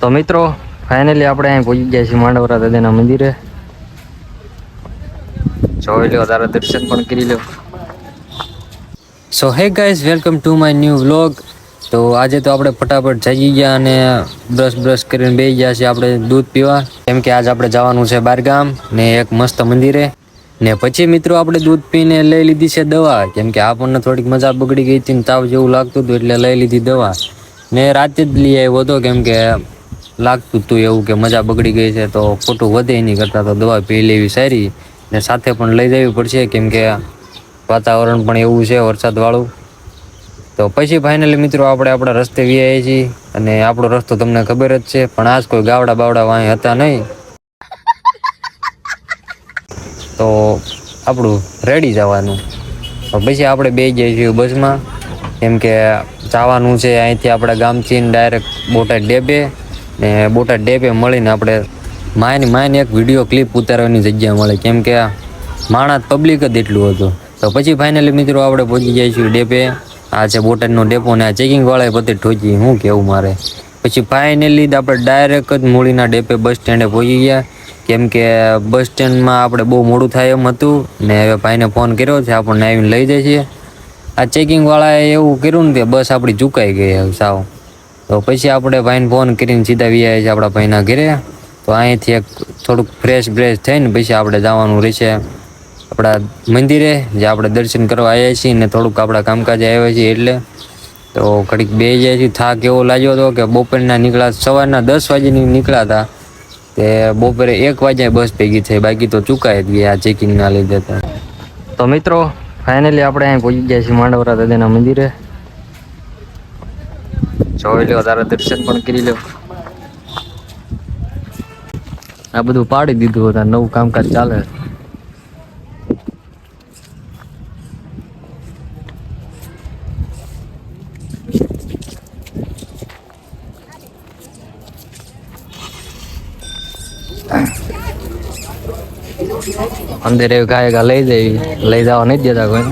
તો મિત્રો ફાઇનલી આપણે અહીં પહોંચી ગયા છીએ માંડવરા દાદાના મંદિરે. જોઈ લો, તારા દર્શન પણ કરી લો. So hey guys, welcome to my new vlog. તો આજે તો આપણે ફટાફટ જઈ ગયા અને બ્રશ કરીને બેસી ગયા છીએ આપણે દૂધ પીવા, કેમ કે આજે આપણે જવાનું છે બારગામ ને એક મસ્ત મંદિરે. ને પછી મિત્રો આપણે દૂધ પીને લઈ લીધી છે દવા, કેમ કે આપણને થોડીક મજા બગડી ગઈ હતી ને તાવ જેવું લાગતું હતું, એટલે લઈ લીધી દવા. ને રાતે જ લઈ આવ્યો હતો, કેમ કે લાગતું હતું એવું કે મજા બગડી ગઈ છે તો ખોટું વધે એની કરતાં તો દવા પી લેવી સારી. ને સાથે પણ લઈ જવી પડશે, કેમ કે વાતાવરણ પણ એવું છે વરસાદ વાળું. તો પછી ફાઇનલી મિત્રો આપણે આપણા રસ્તે વ્યાયા છીએ, અને આપણો રસ્તો તમને ખબર જ છે, પણ આજ કોઈ ગાવડા બાવડા વાંહી હતા નહીં. તો આપણું રેડી જવાનું. તો પછી આપણે બે જઈએ છીએ બસમાં, કેમ કે જવાનું છે અહીંથી આપણા ગામથી ડાયરેક્ટ બોટાદ ડેપે. ને બોટાદ ડેપે મળીને આપણે માયને એક વિડીયો ક્લિપ ઉતારવાની જગ્યા મળે, કેમ કે માણસ પબ્લિક જ એટલું હતું. તો પછી ફાઇનલી મિત્રો આપણે પહોંચી જાય છીએ ડેપે. આ છે બોટાદનો ડેપો, ને આ ચેકિંગ વાળા બધે ઠોકી શું કેવું મારે. પછી ફાઇનલી આપણે ડાયરેક્ટ જ મૂળીના ડેપે બસ સ્ટેન્ડે પહોંચી ગયા, કેમ કે બસ સ્ટેન્ડમાં આપણે બહુ મોડું થાય એમ હતું. ને હવે ભાઈને ફોન કર્યો છે, આપણને આવીને લઈ જાય છે. આ ચેકિંગ વાળાએ એવું કર્યું ને કે બસ આપણી ચૂકાઈ ગઈ સાવ. તો પછી આપણે ભાઈને ફોન કરીને સીધા વ્યાયા છે આપણા ભાઈના ઘરે. તો અહીંથી એક થોડુંક ફ્રેશ થઈને પછી આપણે જવાનું રહેશે આપણા મંદિરે, જે આપણે દર્શન કરવા આવ્યા છીએ ને થોડુંક આપણા કામકાજે આવ્યા છીએ એટલે. તો ઘડીક બે જાય છે. થાક એવો લાગ્યો હતો કે બપોરના નીકળ્યા, સવારના 10 વાગ્યાની નીકળ્યા હતા, તે બપોરે 1 વાગ્યા બસ ભેગી થઈ, બાકી તો ચૂકાઈ જ ગયા ચેકિંગના લીધે. તો મિત્રો ફાઇનલી આપણે અહીં પહોંચી ગયા છીએ માંડવરા દાદાના મંદિરે. જોઈ લો, તારા દર્શન પણ કરી લો. આ બધું પાડી દીધું હતું, નવું કામકાજ ચાલે. અંદર એવું ગાય લઈ જવા નહીં દેતા કોઈ.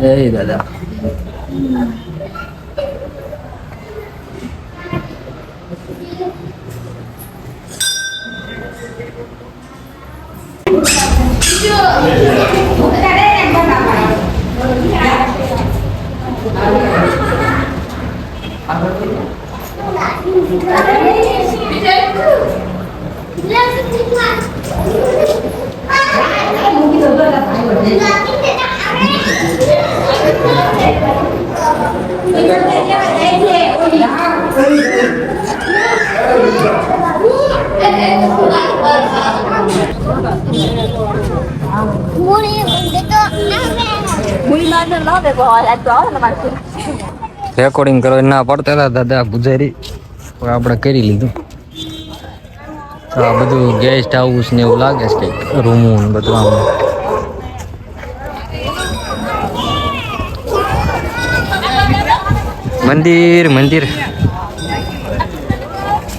જય દાદા. રેકોર્ડિંગ કરવા ના પડતા હતા દાદા પૂજારી, આપણે કરી લીધું. આ બધું ગેસ્ટ હાઉસ ને એવું લાગે છે, કંઈક રૂમો ને બધું. આમ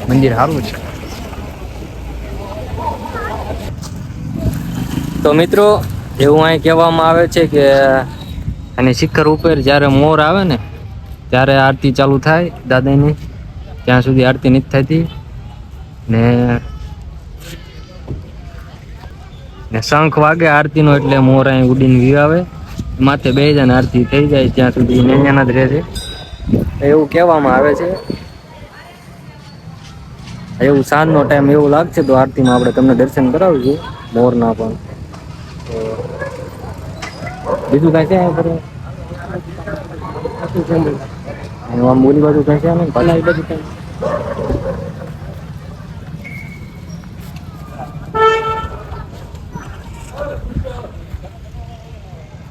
મંદિર સારું છે. તો મિત્રો એવું અહીં કહેવામાં આવે છે કે અને શિખર ઉપર જ્યારે મોર આવે ને ત્યારે આરતી ચાલુ થાય દાદાની. ત્યાં સુધી આરતી નથી થતી. ને શંખ વાગે આરતીનો, એટલે મોર અહીં ઉડીને આવે માથે બે જાય ને આરતી થઈ જાય ત્યાં સુધી નૈયાના જ રહે છે, એવું કહેવામાં આવે છે. એવું સાંજનો ટાઈમ એવું લાગશે તો આરતીમાં આપણે તમને દર્શન કરાવીશું મોરના પણ. બીજું કાંઈ છે આમ બોલી બાજુ કાંઈ છે ને બાજુ કાંઈ.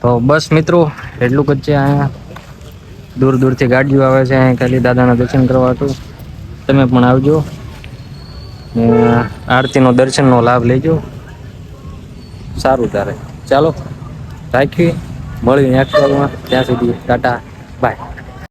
તો બસ મિત્રો એટલું જ છે. અહીંયા દૂરથી ગાડીઓ આવે છે અહીંયા ખાલી દાદાના દર્શન કરવા હતું. તમે પણ આવજો ને આરતીનો દર્શનનો લાભ લેજો. સારું તારે ચાલો રાખીએ, મળીએ નેક્સ્ટ વ્લોગમાં. ત્યાં સુધી ટાટા બાય.